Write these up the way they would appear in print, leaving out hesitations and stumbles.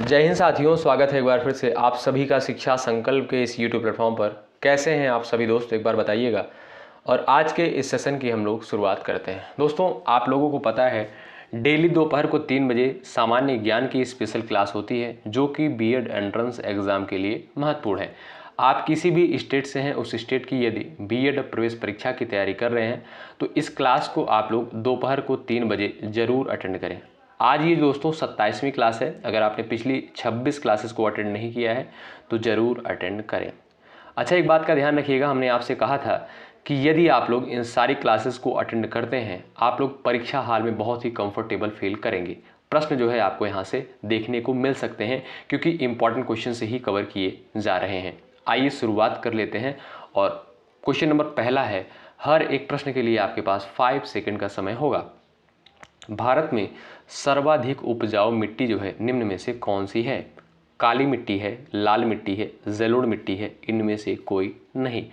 जय हिंद साथियों, स्वागत है एक बार फिर से आप सभी का शिक्षा संकल्प के इस YouTube प्लेटफॉर्म पर। कैसे हैं आप सभी दोस्त, एक बार बताइएगा। और आज के इस सेशन की हम लोग शुरुआत करते हैं। दोस्तों, आप लोगों को पता है डेली दोपहर को 3 बजे सामान्य ज्ञान की स्पेशल क्लास होती है, जो कि बीएड एंट्रेंस एग्ज़ाम के लिए महत्वपूर्ण है। आप किसी भी स्टेट से हैं, उस स्टेट की यदि बीएड प्रवेश परीक्षा की तैयारी कर रहे हैं तो इस क्लास को आप लोग दोपहर को 3 बजे ज़रूर अटेंड करें। आज ये दोस्तों 27वीं क्लास है। अगर आपने पिछली 26 क्लासेस को अटेंड नहीं किया है तो ज़रूर अटेंड करें। अच्छा, एक बात का ध्यान रखिएगा, हमने आपसे कहा था कि यदि आप लोग इन सारी क्लासेस को अटेंड करते हैं, आप लोग परीक्षा हाल में बहुत ही कंफर्टेबल फील करेंगे। प्रश्न जो है आपको यहाँ से देखने को मिल सकते हैं, क्योंकि इंपॉर्टेंट क्वेश्चन से ही कवर किए जा रहे हैं। आइए शुरुआत कर लेते हैं। और क्वेश्चन नंबर पहला है, हर एक प्रश्न के लिए आपके पास 5 सेकंड का समय होगा। भारत में सर्वाधिक उपजाऊ मिट्टी जो है निम्न में से कौन सी है? काली मिट्टी है, लाल मिट्टी है, जलोढ़ मिट्टी है, इनमें से कोई नहीं।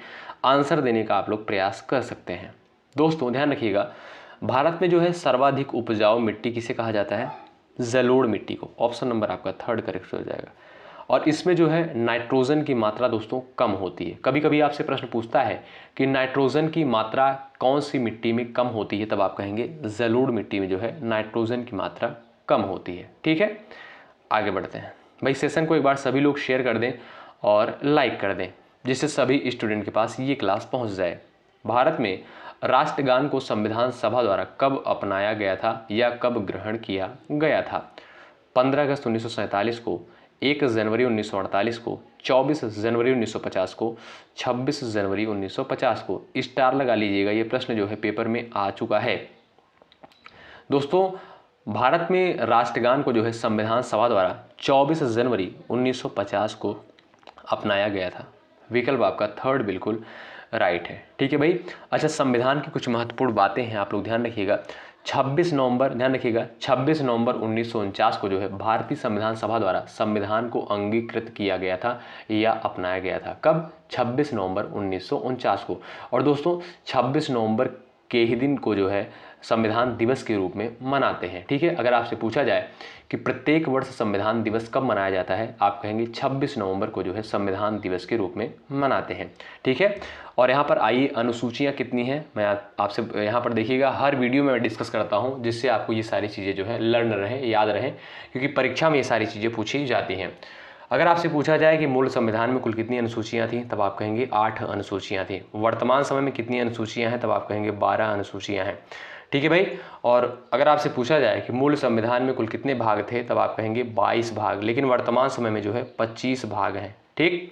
आंसर देने का आप लोग प्रयास कर सकते हैं। दोस्तों ध्यान रखिएगा, भारत में जो है सर्वाधिक उपजाऊ मिट्टी किसे कहा जाता है? जलोढ़ मिट्टी को। ऑप्शन नंबर आपका थर्ड करेक्ट हो जाएगा। और इसमें जो है नाइट्रोजन की मात्रा दोस्तों कम होती है। कभी कभी आपसे प्रश्न पूछता है कि नाइट्रोजन की मात्रा कौन सी मिट्टी में कम होती है, तब आप कहेंगे जलोढ़ मिट्टी में जो है नाइट्रोजन की मात्रा कम होती है। ठीक है, आगे बढ़ते हैं। भाई सेशन को एक बार सभी लोग शेयर कर दें और लाइक कर दें, जिससे सभी स्टूडेंट के पास ये क्लास पहुंच जाए। भारत में राष्ट्रगान को संविधान सभा द्वारा कब अपनाया गया था या कब ग्रहण किया गया था? 15 अगस्त 1947 को, 1 जनवरी 1948 को, 24 जनवरी 1950 को, 26 जनवरी 1950 को। स्टार लगा लीजिएगा, ये प्रश्न जो है पेपर में आ चुका है। दोस्तों, भारत में राष्ट्रगान को जो है संविधान सभा द्वारा 24 जनवरी 1950 को अपनाया गया था। विकल्प आपका थर्ड बिल्कुल राइट है। ठीक है भाई। अच्छा, संविधान की कुछ महत्वपूर्ण बातें हैं, आप लोग ध्यान रखिएगा। 26 नवंबर, ध्यान रखिएगा, 26 नवंबर 1949 को जो है भारतीय संविधान सभा द्वारा संविधान को अंगीकृत किया गया था या अपनाया गया था। कब? 26 नवंबर 1949 को। और दोस्तों 26 नवंबर के ही दिन को जो है संविधान दिवस के रूप में मनाते हैं। ठीक है, अगर आपसे पूछा जाए कि प्रत्येक वर्ष संविधान दिवस कब मनाया जाता है, आप कहेंगे 26 नवंबर को जो है संविधान दिवस के रूप में मनाते हैं। ठीक है, और यहाँ पर आइए अनुसूचियाँ कितनी हैं, मैं आपसे यहाँ पर देखिएगा, हर वीडियो में मैं डिस्कस करता हूँ, जिससे आपको ये सारी चीज़ें जो है लर्न रहें, याद रहें, क्योंकि परीक्षा में ये सारी चीज़ें पूछी जाती हैं। अगर आपसे पूछा जाए कि मूल संविधान में कुल कितनी अनुसूचियाँ थीं, तब आप कहेंगे 8 अनुसूचियाँ थीं। वर्तमान समय में कितनी अनुसूचियाँ हैं, तब आप कहेंगे 12 अनुसूचियाँ हैं। ठीक है भाई। और अगर आपसे पूछा जाए कि मूल संविधान में कुल कितने भाग थे, तब आप कहेंगे 22 भाग, लेकिन वर्तमान समय में जो है 25 भाग हैं। ठीक।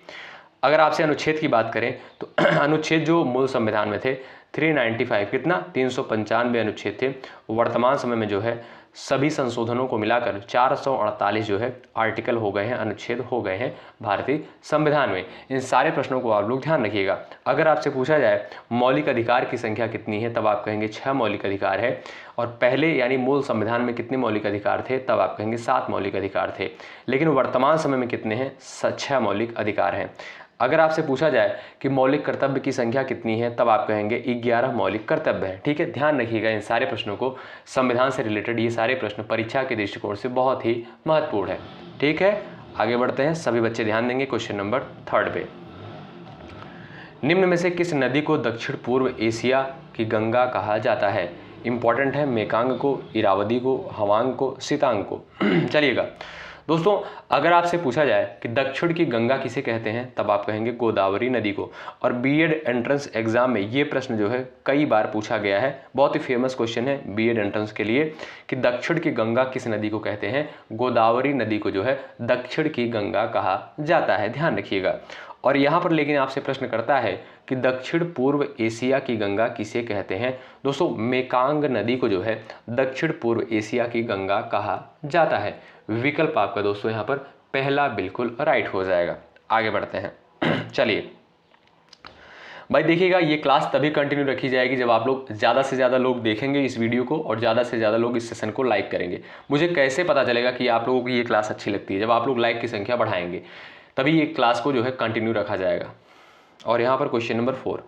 अगर आपसे अनुच्छेद की बात करें तो अनुच्छेद जो मूल संविधान में थे 395, कितना 395 अनुच्छेद थे। वर्तमान समय में जो है सभी संशोधनों को मिलाकर 448 जो है आर्टिकल हो गए हैं, अनुच्छेद हो गए हैं भारतीय संविधान में। इन सारे प्रश्नों को आप लोग ध्यान रखिएगा। अगर आपसे पूछा जाए मौलिक अधिकार की संख्या कितनी है, तब आप कहेंगे 6 मौलिक अधिकार है। और पहले यानी मूल संविधान में कितने मौलिक अधिकार थे, तब आप कहेंगे 7 मौलिक अधिकार थे, लेकिन वर्तमान समय में कितने हैं? 6 मौलिक अधिकार हैं। अगर आपसे पूछा जाए कि मौलिक कर्तव्य की संख्या कितनी है, तब आप कहेंगे 11 मौलिक कर्तव्य हैं। ठीक है, ध्यान रखिएगा इन सारे प्रश्नों को, संविधान से रिलेटेड ये सारे प्रश्न परीक्षा के दृष्टिकोण से बहुत ही महत्वपूर्ण है। ठीक है, आगे बढ़ते हैं, सभी बच्चे ध्यान देंगे क्वेश्चन नंबर 3 पे। निम्न में से किस नदी को दक्षिण पूर्व एशिया की गंगा कहा जाता है? इंपॉर्टेंट है, मेकांग को, इरावदी को, हवांग को, सितांग को। चलिएगा दोस्तों, अगर आपसे पूछा जाए कि दक्षिण की गंगा किसे कहते हैं, तब आप कहेंगे गोदावरी नदी को। और बीएड एंट्रेंस एग्जाम में ये प्रश्न जो है कई बार पूछा गया है, बहुत ही फेमस क्वेश्चन है बीएड एंट्रेंस के लिए कि दक्षिण की गंगा किस नदी को कहते हैं? गोदावरी नदी को जो है दक्षिण की गंगा कहा जाता है, ध्यान रखिएगा। और यहाँ पर लेकिन आपसे प्रश्न करता है कि दक्षिण पूर्व एशिया की गंगा किसे कहते हैं? दोस्तों मेकांग नदी को जो है दक्षिण पूर्व एशिया की गंगा कहा जाता है। विकल्प आपका दोस्तों यहाँ पर पहला बिल्कुल राइट हो जाएगा। आगे बढ़ते हैं। चलिए भाई देखिएगा, ये क्लास तभी कंटिन्यू रखी जाएगी जब आप लोग ज़्यादा से ज़्यादा लोग देखेंगे इस वीडियो को और ज़्यादा से ज़्यादा लोग इस सेशन को लाइक करेंगे। मुझे कैसे पता चलेगा कि आप लोगों को ये क्लास अच्छी लगती है? जब आप लोग लाइक की संख्या बढ़ाएंगे तभी ये क्लास को जो है कंटिन्यू रखा जाएगा। और यहाँ पर क्वेश्चन नंबर 4,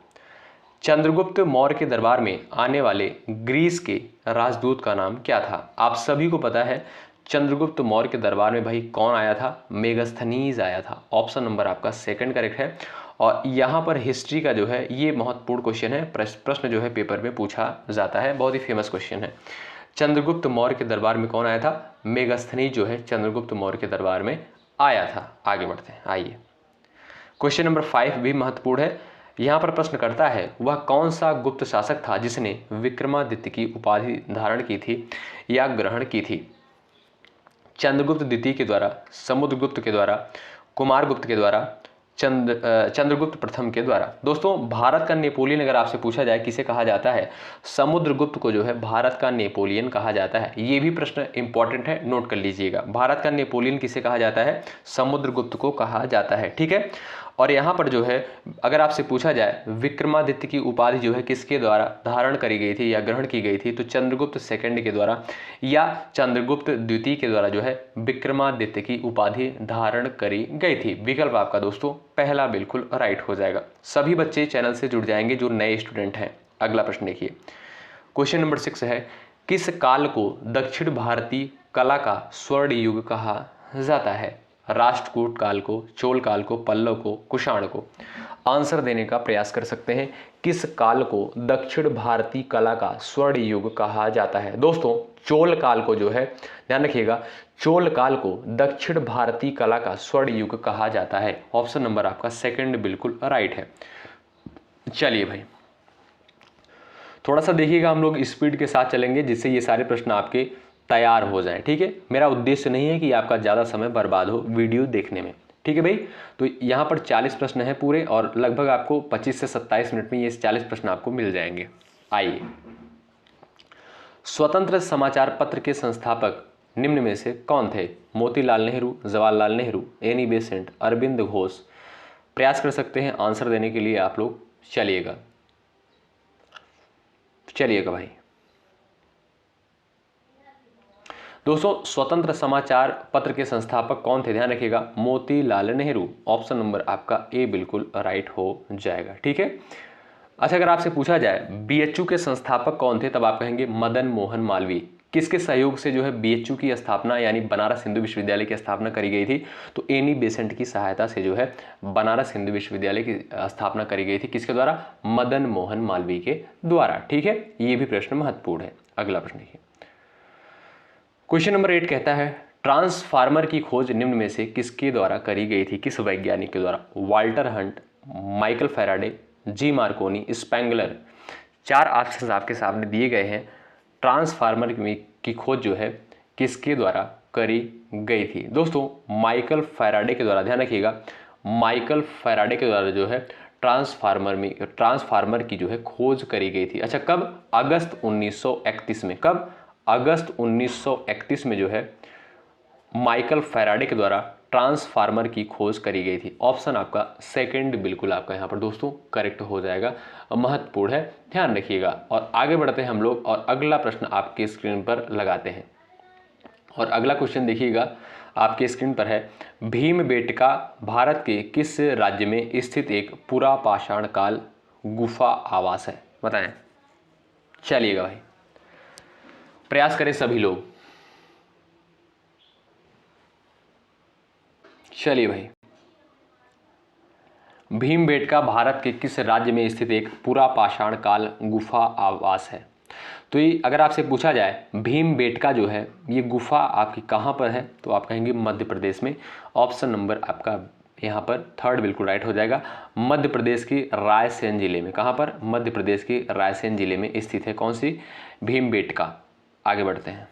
चंद्रगुप्त मौर्य के दरबार में आने वाले ग्रीस के राजदूत का नाम क्या था? आप सभी को पता है चंद्रगुप्त मौर्य के दरबार में भाई कौन आया था? मेगास्थनीज आया था। ऑप्शन नंबर आपका सेकंड करेक्ट है। और यहाँ पर हिस्ट्री का जो है ये महत्वपूर्ण क्वेश्चन है, प्रश्न जो है पेपर में पूछा जाता है, बहुत ही फेमस क्वेश्चन है। चंद्रगुप्त मौर्य के दरबार में कौन आया था? मेगास्थनीज जो है चंद्रगुप्त मौर्य के दरबार में आया था। आगे बढ़ते हैं, आइए क्वेश्चन नंबर 5 भी महत्वपूर्ण है। यहाँ पर प्रश्न करता है वह कौन सा गुप्त शासक था जिसने विक्रमादित्य की उपाधि धारण की थी या ग्रहण की थी? चंद्रगुप्त द्वितीय के द्वारा, समुद्रगुप्त के द्वारा, कुमारगुप्त के द्वारा, चंद्रगुप्त प्रथम के द्वारा। दोस्तों भारत का नेपोलियन अगर आपसे पूछा जाए किसे कहा जाता है? समुद्रगुप्त को जो है भारत का नेपोलियन कहा जाता है। ये भी प्रश्न इंपॉर्टेंट है, नोट कर लीजिएगा। भारत का नेपोलियन किसे कहा जाता है? समुद्रगुप्त को कहा जाता है, ठीक है। और यहाँ पर जो है अगर आपसे पूछा जाए विक्रमादित्य की उपाधि जो है किसके द्वारा धारण करी गई थी या ग्रहण की गई थी, तो चंद्रगुप्त सेकंड के द्वारा या चंद्रगुप्त द्वितीय के द्वारा जो है विक्रमादित्य की उपाधि धारण करी गई थी। विकल्प आपका दोस्तों पहला बिल्कुल राइट हो जाएगा। सभी बच्चे चैनल से जुड़ जाएंगे जो नए स्टूडेंट हैं। अगला प्रश्न देखिए, क्वेश्चन नंबर 6 है, किस काल को दक्षिण भारतीय कला का स्वर्ण युग कहा जाता है? राष्ट्रकूट काल को, चोल काल को, पल्लव को, कुषाण को। आंसर देने का प्रयास कर सकते हैं। किस काल को दक्षिण भारतीय कला का स्वर्ण युग कहा जाता है? दोस्तों चोल काल को जो है, ध्यान रखिएगा, चोल काल को दक्षिण भारतीय कला का स्वर्ण युग कहा जाता है। ऑप्शन नंबर आपका सेकंड बिल्कुल राइट है। चलिए भाई थोड़ा सा देखिएगा, हम लोग स्पीड के साथ चलेंगे जिससे ये सारे प्रश्न आपके तैयार हो जाएं, ठीक है। मेरा उद्देश्य नहीं है कि आपका ज़्यादा समय बर्बाद हो वीडियो देखने में, ठीक है भाई। तो यहाँ पर 40 प्रश्न हैं पूरे और लगभग आपको 25 से 27 मिनट में ये 40 प्रश्न आपको मिल जाएंगे। आइए, स्वतंत्र समाचार पत्र के संस्थापक निम्न में से कौन थे? Motilal Nehru, Jawaharlal Nehru, Annie Besant, Aurobindo Ghosh. प्रयास कर सकते हैं आंसर देने के लिए आप लोग। चलिएगा भाई दोस्तों, स्वतंत्र समाचार पत्र के संस्थापक कौन थे? ध्यान रखिएगा, मोतीलाल नेहरू। ऑप्शन नंबर आपका ए बिल्कुल राइट हो जाएगा, ठीक है। अच्छा, अगर आपसे पूछा जाए बीएचयू के संस्थापक कौन थे, तब आप कहेंगे मदन मोहन मालवीय। किसके सहयोग से जो है बीएचयू की स्थापना यानी बनारस हिंदू विश्वविद्यालय की स्थापना करी गई थी? तो एनी बेसेंट की सहायता से जो है बनारस हिंदू विश्वविद्यालय की स्थापना करी गई थी। किसके द्वारा? मदन मोहन मालवीय के द्वारा, ठीक है। ये भी प्रश्न महत्वपूर्ण है। अगला प्रश्न देखिए, क्वेश्चन नंबर 8 कहता है ट्रांसफार्मर की खोज निम्न में से किसके द्वारा करी गई थी? किस वैज्ञानिक के द्वारा? वाल्टर हंट, माइकल फैराडे, जी मार्कोनी, स्पेंगलर। 4 ऑप्शन आपके सामने दिए गए हैं। ट्रांसफार्मर की खोज जो है किसके द्वारा करी गई थी? दोस्तों माइकल फैराडे के द्वारा। ध्यान रखिएगा, माइकल फैराडे के द्वारा जो है ट्रांसफार्मर की जो है खोज करी गई थी। अच्छा, कब? अगस्त 1931 में। कब? अगस्त 1931 में जो है माइकल फैराडे के द्वारा ट्रांसफार्मर की खोज करी गई थी। ऑप्शन आपका सेकंड बिल्कुल आपका यहाँ पर दोस्तों करेक्ट हो जाएगा। महत्वपूर्ण है, ध्यान रखिएगा। और आगे बढ़ते हैं हम लोग और अगला प्रश्न आपके स्क्रीन पर लगाते हैं। और अगला क्वेश्चन देखिएगा आपके स्क्रीन पर है, भीमबेटका भारत के किस राज्य में स्थित एक पुरा पाषाण काल गुफा आवास है? बताएं। चलिएगा भाई प्रयास करें सभी लोग। चलिए भाई, भीमबेटका भारत के किस राज्य में स्थित एक पुरा पाषाण काल गुफा आवास है? तो ये अगर आपसे पूछा जाए भीमबेटका जो है ये गुफा आपकी कहाँ पर है, तो आप कहेंगे मध्य प्रदेश में। ऑप्शन नंबर आपका यहाँ पर थर्ड बिल्कुल राइट हो जाएगा। मध्य प्रदेश की रायसेन जिले में। कहाँ पर? मध्य प्रदेश की रायसेन जिले में स्थित है कौन सी? भीमबेटका। आगे बढ़ते हैं,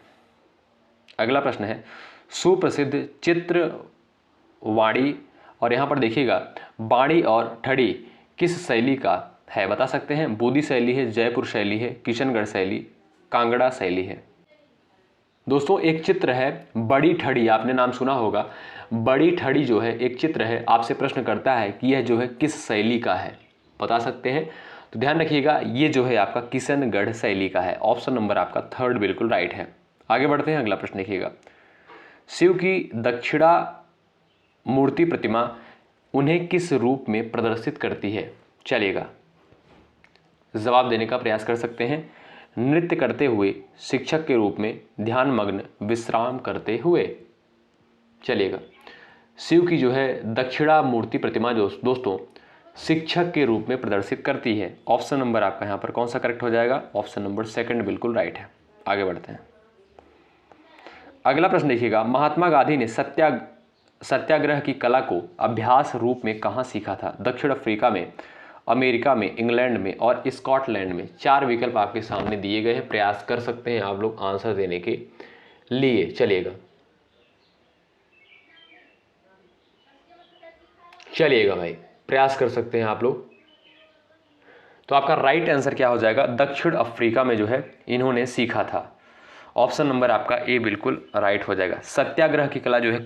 अगला प्रश्न है, सुप्रसिद्ध चित्रवाणी, और यहाँ पर देखिएगा बाणी और ठड़ी किस शैली का है? बता सकते हैं। बूदी शैली है, जयपुर शैली है, किशनगढ़ शैली, कांगड़ा शैली है। दोस्तों एक चित्र है बड़ी ठड़ी, आपने नाम सुना होगा। बड़ी ठड़ी जो है एक चित्र है, आपसे प्रश्न करता है कि यह जो है किस शैली का है? बता सकते हैं। तो ध्यान रखिएगा ये जो है आपका किशनगढ़ शैली का है। ऑप्शन नंबर आपका थर्ड बिल्कुल राइट है। आगे बढ़ते हैं, अगला प्रश्न देखिएगा, शिव की दक्षिणा मूर्ति प्रतिमा उन्हें किस रूप में प्रदर्शित करती है? चलिएगा जवाब देने का प्रयास कर सकते हैं। नृत्य करते हुए, शिक्षक के रूप में, ध्यानमग्न, विश्राम करते हुए। चलिएगा, शिव की जो है दक्षिणामूर्ति प्रतिमा जो दोस्तों शिक्षक के रूप में प्रदर्शित करती है। ऑप्शन नंबर आपका यहाँ पर कौन सा करेक्ट हो जाएगा? ऑप्शन नंबर सेकंड बिल्कुल राइट है। आगे बढ़ते हैं। अगला प्रश्न देखिएगा, महात्मा गांधी ने सत्याग्रह की कला को अभ्यास रूप में कहाँ सीखा था? दक्षिण अफ्रीका में, अमेरिका में, इंग्लैंड में और स्कॉटलैंड में। 4 विकल्प आपके सामने दिए गए हैं, प्रयास कर सकते हैं आप लोग आंसर देने के लिए। चलिएगा भाई, प्रयास कर सकते हैं आप लोग। तो आपका राइट आंसर क्या हो जाएगा? दक्षिण अफ्रीका में जो है इन्होंने सीखा था। ऑप्शन नंबर आपका ए बिल्कुल राइट हो जाएगा। सत्याग्रह की कला जो है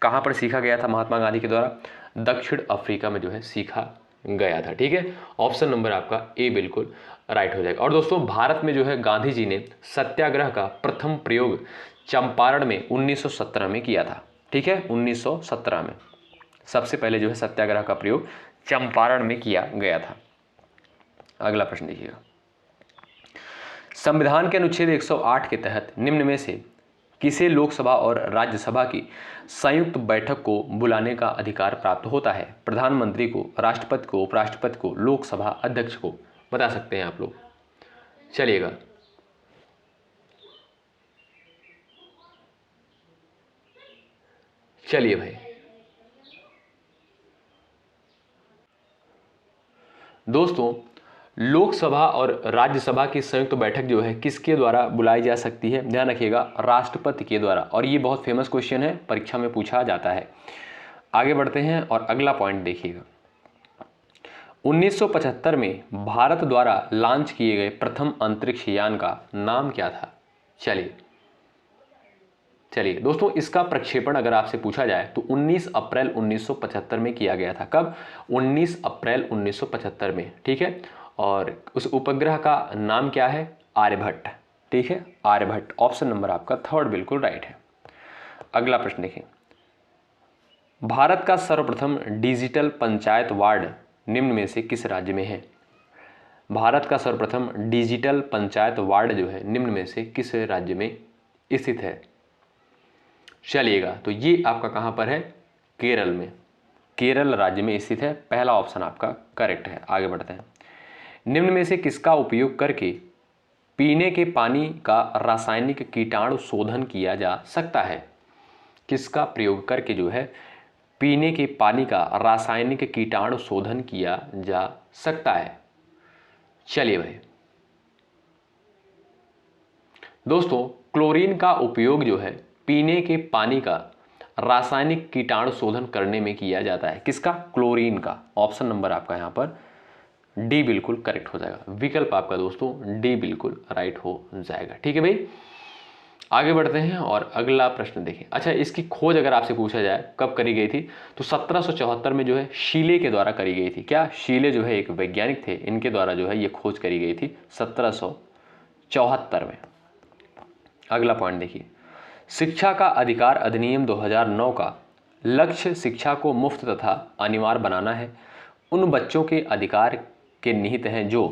कहाँ पर सीखा गया था महात्मा गांधी के द्वारा? दक्षिण अफ्रीका में जो है सीखा गया था। ठीक है, ऑप्शन नंबर आपका ए बिल्कुल राइट हो जाएगा। और दोस्तों भारत में जो है गांधी जी ने सत्याग्रह का प्रथम प्रयोग चंपारण में 1917 में किया था। ठीक है, 1917 में सबसे पहले जो है सत्याग्रह का प्रयोग चंपारण में किया गया था। अगला प्रश्न देखिएगा, संविधान के अनुच्छेद 108 के तहत निम्न में से किसे लोकसभा और राज्यसभा की संयुक्त बैठक को बुलाने का अधिकार प्राप्त होता है? प्रधानमंत्री को, राष्ट्रपति को, उपराष्ट्रपति को, लोकसभा अध्यक्ष को। बता सकते हैं आप लोग। चलिएगा, चलिए भाई, दोस्तों लोकसभा और राज्यसभा की संयुक्त बैठक जो है किसके द्वारा बुलाई जा सकती है? ध्यान रखिएगा, राष्ट्रपति के द्वारा। और ये बहुत फेमस क्वेश्चन है, परीक्षा में पूछा जाता है। आगे बढ़ते हैं और अगला पॉइंट देखिएगा, 1975 में भारत द्वारा लॉन्च किए गए प्रथम अंतरिक्ष यान का नाम क्या था? चलिए दोस्तों, इसका प्रक्षेपण अगर आपसे पूछा जाए तो 19 अप्रैल 1975 में किया गया था। कब? 19 अप्रैल 1975 में। ठीक है, और उस उपग्रह का नाम क्या है? आर्यभट्ट। ठीक है, आर्यभट्ट। ऑप्शन नंबर आपका थर्ड बिल्कुल राइट है। अगला प्रश्न देखें, भारत का सर्वप्रथम डिजिटल पंचायत वार्ड निम्न में से किस राज्य में है? भारत का सर्वप्रथम डिजिटल पंचायत वार्ड जो है निम्न में से किस राज्य में स्थित है? चलिएगा, तो ये आपका कहां पर है? केरल में, केरल राज्य में स्थित है। पहला ऑप्शन आपका करेक्ट है। आगे बढ़ते हैं, निम्न में से किसका उपयोग करके पीने के पानी का रासायनिक कीटाणु शोधन किया जा सकता है? किसका प्रयोग करके जो है पीने के पानी का रासायनिक कीटाणु शोधन किया जा सकता है? चलिए भाई, दोस्तों क्लोरीन का उपयोग जो है पीने के पानी का रासायनिक कीटाणु शोधन करने में किया जाता है। किसका? क्लोरीन का। ऑप्शन नंबर आपका यहां पर डी बिल्कुल करेक्ट हो जाएगा। विकल्प आपका दोस्तों डी बिल्कुल राइट हो जाएगा। ठीक है भाई, आगे बढ़ते हैं और अगला प्रश्न देखें। अच्छा, इसकी खोज अगर आपसे पूछा जाए कब करी गई थी, तो 1774 में जो है शीले के द्वारा करी गई थी। क्या? शीले जो है एक वैज्ञानिक थे, इनके द्वारा जो है ये खोज करी गई थी 1774 में। अगला पॉइंट देखिए, शिक्षा का अधिकार अधिनियम 2009 का लक्ष्य शिक्षा को मुफ्त तथा अनिवार्य बनाना है। उन बच्चों के अधिकार के निहित हैं जो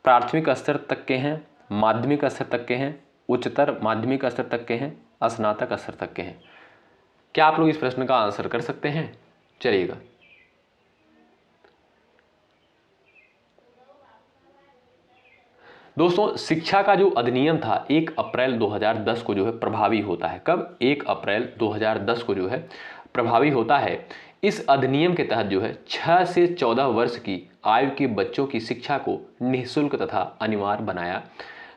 प्राथमिक स्तर तक के हैं, माध्यमिक स्तर तक के हैं, उच्चतर माध्यमिक स्तर तक के हैं, स्नातक स्तर तक के हैं। क्या आप लोग इस प्रश्न का आंसर कर सकते हैं? चलिएगा, दोस्तों शिक्षा का जो अधिनियम था 1 अप्रैल 2010 को जो है प्रभावी होता है। कब? 1 अप्रैल 2010 को जो है प्रभावी होता है। इस अधिनियम के तहत जो है 6 से 14 वर्ष की आयु के बच्चों की शिक्षा को निःशुल्क तथा अनिवार्य बनाया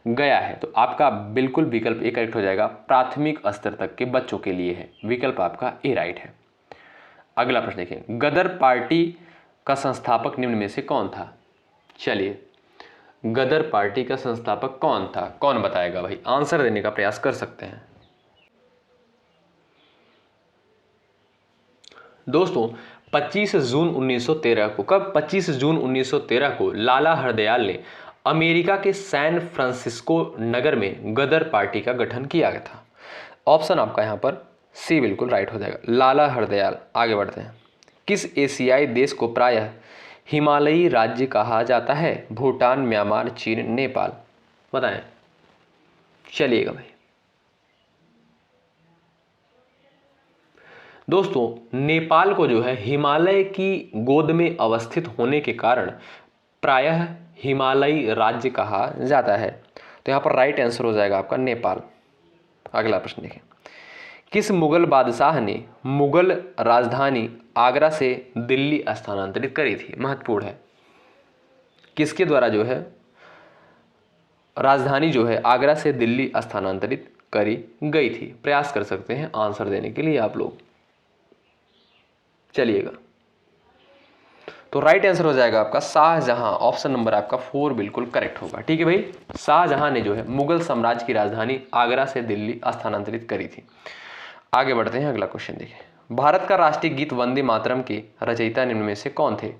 गया है। तो आपका बिल्कुल विकल्प ए करेक्ट हो जाएगा, प्राथमिक स्तर तक के बच्चों के लिए है। विकल्प आपका ए राइट है। अगला प्रश्न देखिए, गदर पार्टी का संस्थापक निम्न में से कौन था? चलिए, गदर पार्टी का संस्थापक कौन था? कौन बताएगा भाई? आंसर देने का प्रयास कर सकते हैं। दोस्तों 25 जून 1913 को, कब? 25 जून 1913 को लाला हरदयाल ने अमेरिका के सैन फ्रांसिस्को नगर में गदर पार्टी का गठन किया गया था। ऑप्शन आपका यहां पर सी बिल्कुल राइट हो जाएगा, लाला हरदयाल। आगे बढ़ते हैं, किस एशियाई देश को प्रायः हिमालयी राज्य कहा जाता है? भूटान, म्यांमार, चीन, नेपाल। बताएं। चलिएगा भाई दोस्तों, नेपाल को जो है हिमालय की गोद में अवस्थित होने के कारण प्रायः हिमालयी राज्य कहा जाता है। तो यहां पर राइट आंसर हो जाएगा आपका नेपाल। अगला प्रश्न देखें, किस मुगल बादशाह ने मुगल राजधानी आगरा से दिल्ली स्थानांतरित करी थी? महत्वपूर्ण है। किसके द्वारा जो है राजधानी जो है आगरा से दिल्ली स्थानांतरित करी गई थी? प्रयास कर सकते हैं आंसर देने के लिए आप लोग। चलिएगा, तो राइट आंसर हो जाएगा आपका शाहजहां। ऑप्शन नंबर आपका 4 बिल्कुल करेक्ट होगा। ठीक है भाई, शाहजहां ने जो है मुगल साम्राज्य की राजधानी आगरा से दिल्ली स्थानांतरित करी थी। आगे बढ़ते हैं, अगला क्वेश्चन देखिए, भारत का राष्ट्रीय गीत वंदे मातरम के रचयिता निम्न में से कौन थे?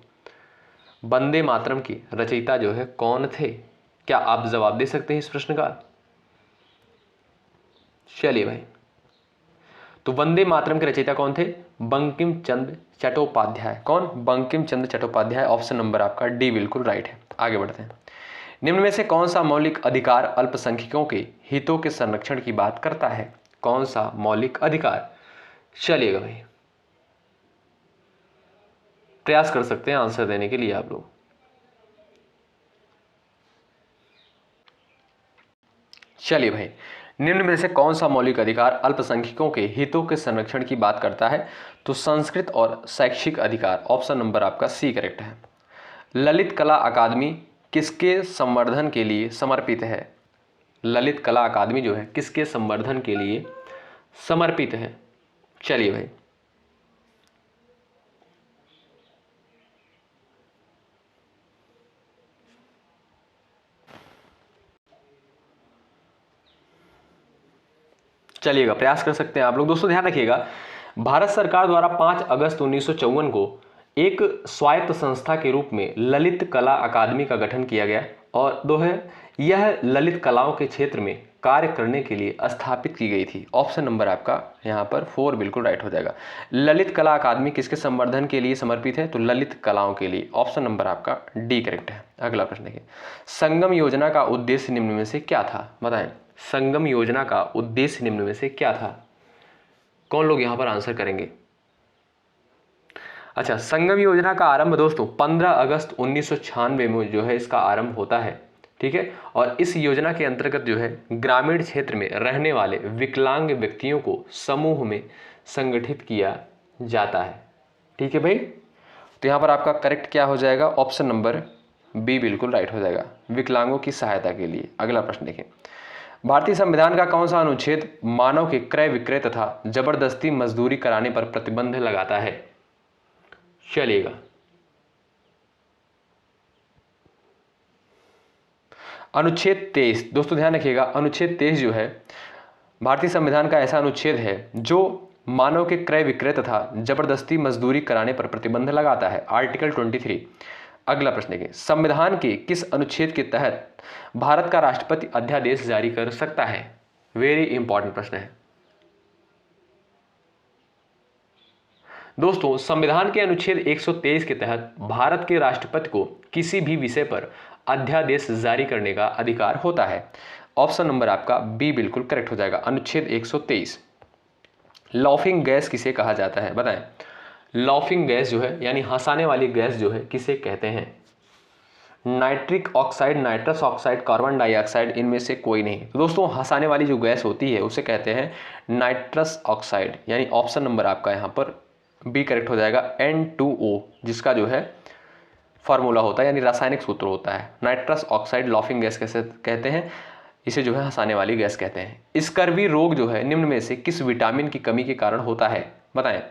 वंदे मातरम की रचयिता जो है कौन थे? क्या आप जवाब दे सकते हैं इस प्रश्न का? चलिए भाई, तो वंदे मातरम के रचयिता कौन थे? बंकिम चंद्र चट्टोपाध्याय। कौन? बंकिम चंद्र चट्टोपाध्याय। ऑप्शन नंबर आपका डी बिल्कुल राइट है। आगे बढ़ते हैं, निम्न में से कौन सा मौलिक अधिकार अल्पसंख्यकों के हितों के संरक्षण की बात करता है? कौन सा मौलिक अधिकार? चलिएगा भाई, प्रयास कर सकते हैं आंसर देने के लिए आप लोग। चलिए भाई, निम्न में से कौन सा मौलिक अधिकार अल्पसंख्यकों के हितों के संरक्षण की बात करता है? तो संस्कृत और शैक्षिक अधिकार। ऑप्शन नंबर आपका सी करेक्ट है। ललित कला अकादमी किसके संवर्धन के लिए समर्पित है? ललित कला अकादमी जो है किसके संवर्धन के लिए समर्पित है? चलिए भाई, चलिएगा, प्रयास कर सकते हैं आप लोग। दोस्तों ध्यान रखिएगा, भारत सरकार द्वारा 5 अगस्त 1954 को एक स्वायत्त संस्था के रूप में ललित कला अकादमी का गठन किया गया और यह ललित कलाओं के क्षेत्र में कार्य करने के लिए स्थापित की गई थी। ऑप्शन नंबर आपका यहाँ पर 4 बिल्कुल राइट हो जाएगा। ललित कला अकादमी किसके संवर्धन के लिए समर्पित है? तो ललित कलाओं के लिए। ऑप्शन नंबर आपका डी करेक्ट है। अगला प्रश्न देखिए, संगम योजना का उद्देश्य निम्न में से क्या था? बताएं, संगम योजना का उद्देश्य निम्न में से क्या था? कौन लोग यहां पर आंसर करेंगे? अच्छा, संगम योजना का आरंभ दोस्तों 15 अगस्त 1996 में जो है इसका आरंभ होता है। ठीक है, और इस योजना के अंतर्गत जो है ग्रामीण क्षेत्र में रहने वाले विकलांग व्यक्तियों को समूह में संगठित किया जाता है। ठीक है भाई, तो यहां पर आपका करेक्ट क्या हो जाएगा? ऑप्शन नंबर बी बिल्कुल राइट हो जाएगा, विकलांगों की सहायता के लिए। अगला प्रश्न देखें, भारतीय संविधान का कौन सा अनुच्छेद मानव के क्रय विक्रय तथा जबरदस्ती मजदूरी कराने पर प्रतिबंध लगाता है? चलिएगा, अनुच्छेद 23। दोस्तों ध्यान रखिएगा, अनुच्छेद 23 जो है भारतीय संविधान का ऐसा अनुच्छेद है जो मानव के क्रय विक्रय तथा जबरदस्ती मजदूरी कराने पर प्रतिबंध लगाता है, आर्टिकल 23। अगला प्रश्न देखिए, संविधान के किस अनुच्छेद के तहत भारत का राष्ट्रपति अध्यादेश जारी कर सकता है? वेरी इंपॉर्टेंट प्रश्न है दोस्तों। संविधान के अनुच्छेद 123 के तहत भारत के राष्ट्रपति को किसी भी विषय पर अध्यादेश जारी करने का अधिकार होता है। ऑप्शन नंबर आपका बी बिल्कुल करेक्ट हो जाएगा, अनुच्छेद 123। लॉफिंग गैस किसे कहा जाता है? बताएं, लॉफिंग गैस जो है यानी हंसाने वाली गैस जो है किसे कहते हैं? Nitric oxide, nitrous oxide, carbon dioxide, इनमें से कोई नहीं। तो दोस्तों हंसाने वाली जो गैस होती है उसे कहते हैं नाइट्रस ऑक्साइड, यानी ऑप्शन नंबर आपका यहाँ पर बी करेक्ट हो जाएगा, N2O, जिसका जो है फार्मूला होता है यानी रासायनिक सूत्र होता है। नाइट्रस ऑक्साइड लॉफिंग गैस कैसे कहते हैं? इसे जो है हंसाने वाली गैस कहते हैं। स्कर्वी रोग जो है निम्न में से किस विटामिन की कमी के कारण होता है? बताएं,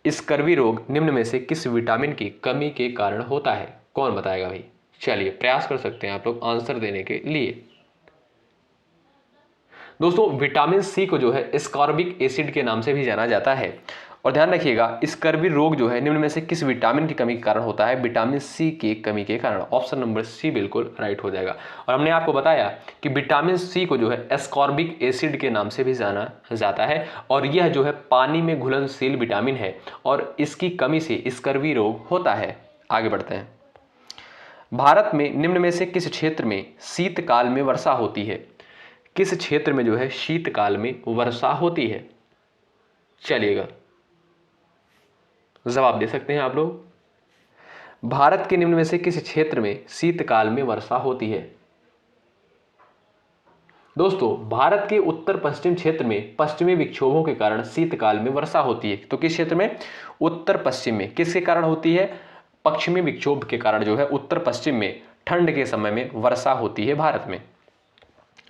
स्कर्वी रोग निम्न में से किस विटामिन की कमी के कारण होता है? कौन बताएगा भाई? चलिए, प्रयास कर सकते हैं आप लोग आंसर देने के लिए। दोस्तों विटामिन सी को जो है एस्कॉर्बिक एसिड के नाम से भी जाना जाता है। और ध्यान रखिएगा, स्कर्वी रोग जो है निम्न में से किस विटामिन की कमी के कारण होता है? विटामिन सी की कमी के कारण। ऑप्शन नंबर सी बिल्कुल राइट हो जाएगा। और हमने आपको बताया कि विटामिन सी को जो है एस्कॉर्बिक एसिड के नाम से भी जाना जाता है और यह जो है पानी में घुलनशील विटामिन है और इसकी कमी से स्कर्वी रोग होता है। आगे बढ़ते हैं, भारत में निम्न में से किस क्षेत्र में शीतकाल में वर्षा होती है? किस क्षेत्र में जो है शीतकाल में वर्षा होती है? चलिएगा, जवाब दे सकते हैं आप लोग। भारत के निम्न में से किस क्षेत्र में शीतकाल में वर्षा होती है? दोस्तों, भारत के उत्तर पश्चिम क्षेत्र में पश्चिमी विक्षोभों के कारण शीतकाल में वर्षा होती है। तो किस क्षेत्र में? उत्तर पश्चिम में। किसके कारण होती है? पश्चिमी विक्षोभ के कारण जो है उत्तर पश्चिम में ठंड के समय में वर्षा होती है भारत में।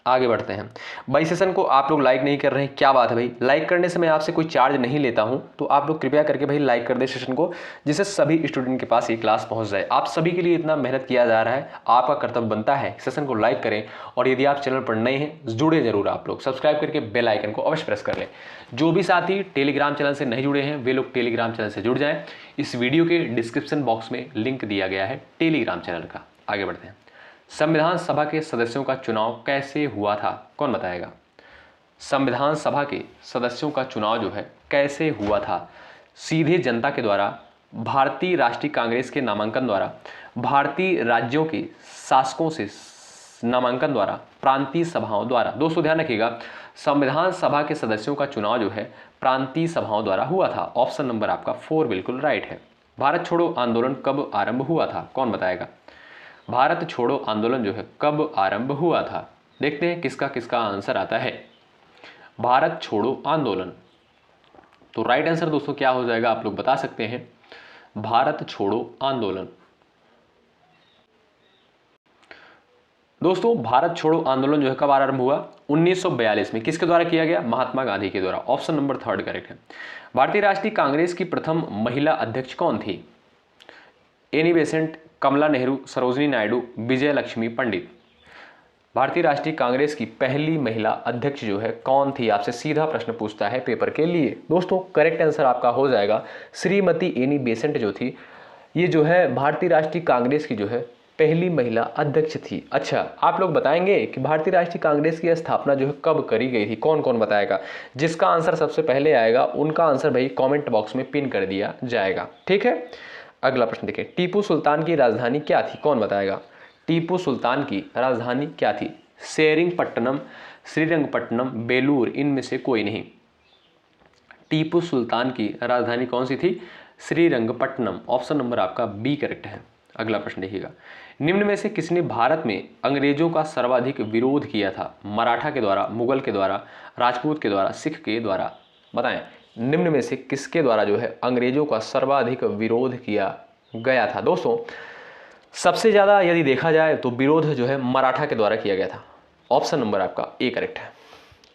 आगे बढ़ते हैं भाई। सेशन को आप लोग लाइक नहीं कर रहे हैं, क्या बात है भाई? लाइक करने से मैं आपसे कोई चार्ज नहीं लेता हूं, तो आप लोग कृपया करके भाई लाइक कर दे सेशन को, जिससे सभी स्टूडेंट के पास ये क्लास पहुंच जाए। आप सभी के लिए इतना मेहनत किया जा रहा है, आपका कर्तव्य बनता है सेशन को लाइक करें। और यदि आप चैनल पर नए हैं, जुड़े जरूर आप लोग, सब्सक्राइब करके बेल आइकन को अवश्य प्रेस कर लें। जो भी साथी टेलीग्राम चैनल से नहीं जुड़े हैं, वे लोग टेलीग्राम चैनल से जुड़ जाएं। इस वीडियो के डिस्क्रिप्शन बॉक्स में लिंक दिया गया है टेलीग्राम चैनल का। आगे बढ़ते हैं। संविधान सभा के सदस्यों का चुनाव कैसे हुआ था? कौन बताएगा? संविधान सभा के सदस्यों का चुनाव जो है कैसे हुआ था? सीधे जनता के द्वारा, भारतीय राष्ट्रीय कांग्रेस के नामांकन द्वारा, भारतीय राज्यों के शासकों से नामांकन द्वारा, प्रांतीय सभाओं द्वारा। दोस्तों ध्यान रखिएगा, संविधान सभा के सदस्यों का चुनाव जो है प्रांतीय सभाओं द्वारा हुआ था। ऑप्शन नंबर आपका 4 बिल्कुल राइट है। भारत छोड़ो आंदोलन कब आरंभ हुआ था? कौन बताएगा? भारत छोड़ो आंदोलन जो है कब आरंभ हुआ था? देखते हैं किसका किसका आंसर आता है। भारत छोड़ो आंदोलन, तो राइट आंसर दोस्तों क्या हो जाएगा आप लोग बता सकते हैं? भारत छोड़ो आंदोलन। दोस्तों भारत छोड़ो आंदोलन जो है कब आरंभ हुआ? 1942 में। किसके द्वारा किया गया? महात्मा गांधी के द्वारा। ऑप्शन नंबर 3 करेक्ट है। भारतीय राष्ट्रीय कांग्रेस की प्रथम महिला अध्यक्ष कौन थी? एनी बेसेंट, कमला नेहरू, सरोजिनी नायडू, विजय लक्ष्मी पंडित। भारतीय राष्ट्रीय कांग्रेस की पहली महिला अध्यक्ष जो है कौन थी? आपसे सीधा प्रश्न पूछता है पेपर के लिए। दोस्तों करेक्ट आंसर आपका हो जाएगा श्रीमती एनी बेसेंट जो थी, ये जो है भारतीय राष्ट्रीय कांग्रेस की जो है पहली महिला अध्यक्ष थी। अच्छा, आप लोग बताएंगे कि भारतीय राष्ट्रीय कांग्रेस की स्थापना जो है कब करी गई थी? कौन कौन बताएगा? जिसका आंसर सबसे पहले आएगा उनका आंसर भाई कॉमेंट बॉक्स में पिन कर दिया जाएगा, ठीक है। अगला प्रश्न देखिए, टीपू सुल्तान की राजधानी क्या थी? कौन बताएगा? टीपू सुल्तान की राजधानी क्या थी? सेरिंगपट्टनम, श्रीरंगपट्टनम, बेलूर, इनमें से कोई नहीं। टीपू सुल्तान की राजधानी कौन सी थी? श्रीरंगपट्टनम। ऑप्शन नंबर आपका बी करेक्ट है। अगला प्रश्न देखिएगा, निम्न में से किसने भारत में अंग्रेजों का सर्वाधिक विरोध किया था? मराठा के द्वारा, मुगल के द्वारा, राजपूत के द्वारा, सिख के द्वारा। बताएं, निम्न में से किसके द्वारा जो है अंग्रेजों का सर्वाधिक विरोध किया गया था? दोस्तों सबसे ज्यादा यदि देखा जाए तो विरोध जो है मराठा के द्वारा किया गया था। ऑप्शन नंबर आपका ए करेक्ट है।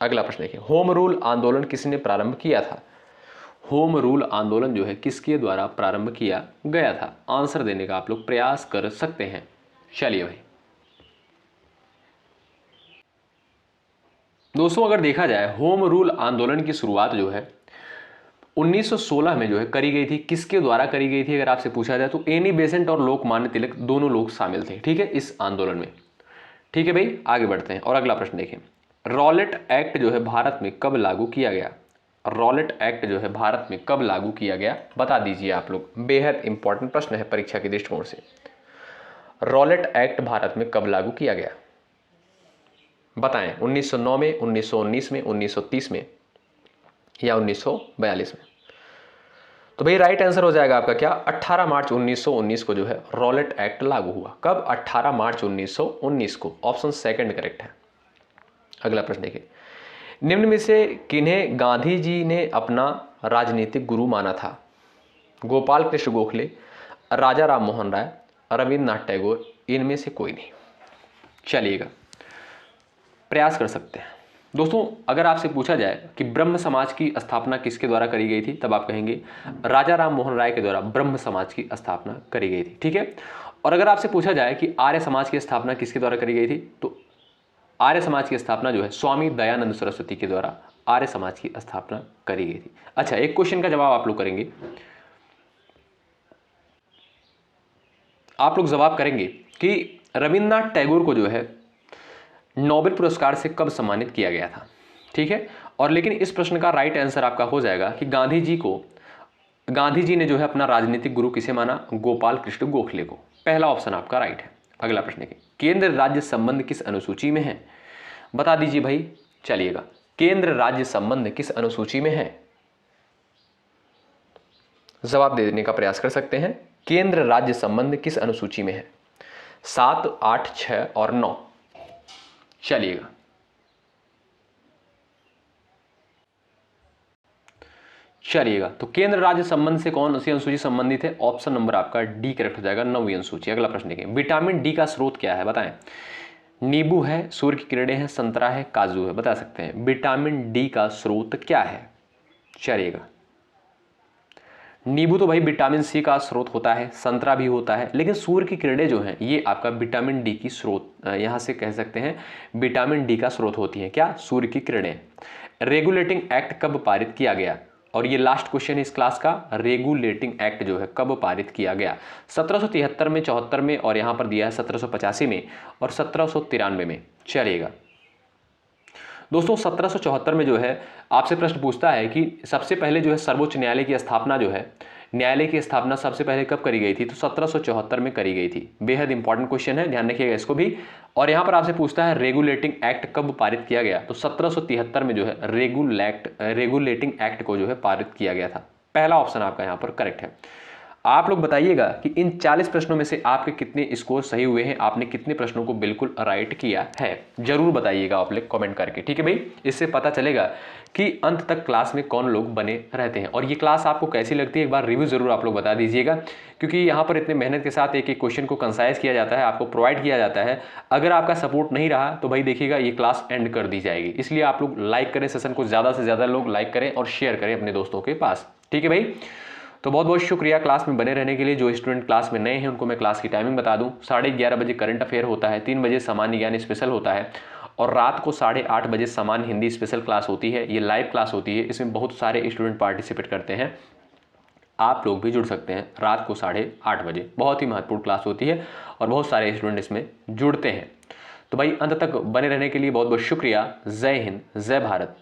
अगला प्रश्न देखिए, होम रूल आंदोलन किसने प्रारंभ किया था? होम रूल आंदोलन जो है किसके द्वारा प्रारंभ किया गया था? आंसर देने का आप लोग प्रयास कर सकते हैं। चलिए भाई, दोस्तों अगर देखा जाए होम रूल आंदोलन की शुरुआत जो है 1916 में जो है करी गई थी। किसके द्वारा करी गई थी अगर आपसे पूछा जाए तो एनी बेसेंट और लोकमान्य तिलक दोनों लोग शामिल थे, ठीक है, इस आंदोलन में। ठीक है भाई, आगे बढ़ते हैं और अगला प्रश्न देखें, रॉलेट एक्ट जो है भारत में कब लागू किया गया? रॉलेट एक्ट जो है भारत में कब लागू किया गया बता दीजिए आप लोग। बेहद इंपॉर्टेंट प्रश्न है परीक्षा के दृष्टिकोण से। रॉलेट एक्ट भारत में कब लागू किया गया बताएं? 1909 में, 1919 में, 1930 में या 1942 में? तो भाई राइट आंसर हो जाएगा आपका क्या? 18 मार्च 1919 को जो है रॉलेट एक्ट लागू हुआ। कब? 18 मार्च 1919 को। ऑप्शन सेकंड करेक्ट है। अगला प्रश्न देखिए, निम्न में से किन्हें गांधी जी ने अपना राजनीतिक गुरु माना था? गोपाल कृष्ण गोखले, राजा राम मोहन राय, रविन्द्रनाथ टैगोर, इनमें से कोई नहीं। चलिएगा, प्रयास कर सकते हैं। दोस्तों अगर आपसे पूछा जाए कि ब्रह्म समाज की स्थापना किसके द्वारा करी गई थी, तब आप कहेंगे राजा राम मोहन राय के द्वारा ब्रह्म समाज की स्थापना करी गई थी, ठीक है। और अगर आपसे पूछा जाए कि आर्य समाज की स्थापना किसके द्वारा करी गई थी, तो आर्य समाज की स्थापना जो है स्वामी दयानंद सरस्वती के द्वारा आर्य समाज की स्थापना करी गई थी। अच्छा, एक क्वेश्चन का जवाब आप लोग करेंगे, आप लोग जवाब करेंगे कि रविन्द्रनाथ टैगोर को जो है नोबेल पुरस्कार से कब सम्मानित किया गया था, ठीक है। और लेकिन इस प्रश्न का राइट आंसर आपका हो जाएगा कि गांधी जी ने जो है अपना राजनीतिक गुरु किसे माना? गोपाल कृष्ण गोखले को। पहला ऑप्शन आपका राइट है। अगला प्रश्न है, केंद्र राज्य संबंध किस अनुसूची में है? बता दीजिए भाई। चलिएगा, केंद्र राज्य संबंध किस अनुसूची में है? जवाब दे देने का प्रयास कर सकते हैं। केंद्र राज्य संबंध किस अनुसूची में है? 7, 8, 6 और 9। चलिएगा, तो केंद्र राज्य संबंध से कौन सी अनुसूची संबंधित है? ऑप्शन नंबर आपका डी करेक्ट हो जाएगा, 9वीं अनुसूची। अगला प्रश्न देखिए, विटामिन डी का स्रोत क्या है, बताएं। नींबू है, सूर्य की किरणें हैं, संतरा है, काजू है, बता सकते हैं। विटामिन डी का स्रोत क्या है? चलिएगा, नींबू तो भाई विटामिन सी का स्रोत होता है, संतरा भी होता है, लेकिन सूर्य की किरणें जो हैं ये आपका विटामिन डी की स्रोत, यहां से कह सकते हैं विटामिन डी का स्रोत होती हैं। क्या? सूर्य की किरणें। रेगुलेटिंग एक्ट कब पारित किया गया? और ये लास्ट क्वेश्चन है इस क्लास का, रेगुलेटिंग एक्ट जो है कब पारित किया गया? 1773 में, 74 में, और यहां पर दिया है 1785 में और 1793 में। चलिएगा दोस्तों, 1774 में जो है आपसे प्रश्न पूछता है कि सबसे पहले जो है सर्वोच्च न्यायालय की स्थापना जो है, न्यायालय की स्थापना सबसे पहले कब करी गई थी? तो 1774 में करी गई थी। बेहद इंपॉर्टेंट क्वेश्चन है, ध्यान रखिएगा इसको भी। और यहां पर आपसे पूछता है रेगुलेटिंग एक्ट कब पारित किया गया? तो 1773 में जो है रेगुलेटिंग एक्ट को जो है पारित किया गया था। पहला ऑप्शन आपका यहां पर करेक्ट है। आप लोग बताइएगा कि इन 40 प्रश्नों में से आपके कितने स्कोर सही हुए हैं, आपने कितने प्रश्नों को बिल्कुल राइट किया है, जरूर बताइएगा आप लोग कमेंट करके, ठीक है भाई। इससे पता चलेगा कि अंत तक क्लास में कौन लोग बने रहते हैं। और ये क्लास आपको कैसी लगती है एक बार रिव्यू जरूर आप लोग बता दीजिएगा, क्योंकि यहाँ पर इतने मेहनत के साथ एक एक क्वेश्चन को कंसाइज किया जाता है, आपको प्रोवाइड किया जाता है। अगर आपका सपोर्ट नहीं रहा तो भाई देखिएगा ये क्लास एंड कर दी जाएगी। इसलिए आप लोग लाइक करें, सेशन को ज़्यादा से ज़्यादा लोग लाइक करें और शेयर करें अपने दोस्तों के पास, ठीक है भाई। तो बहुत बहुत शुक्रिया क्लास में बने रहने के लिए। जो स्टूडेंट क्लास में नए हैं उनको मैं क्लास की टाइमिंग बता दूं, 11:30 बजे करंट अफेयर होता है, 3 बजे सामान्य ज्ञान स्पेशल होता है, और रात को 8:30 बजे सामान्य हिंदी स्पेशल क्लास होती है। ये लाइव क्लास होती है, इसमें बहुत सारे स्टूडेंट पार्टिसिपेट करते हैं। आप लोग भी जुड़ सकते हैं रात को 8:30 बजे। बहुत ही महत्वपूर्ण क्लास होती है और बहुत सारे स्टूडेंट इसमें जुड़ते हैं। तो भाई अंत तक बने रहने के लिए बहुत बहुत शुक्रिया। जय हिंद, जय भारत।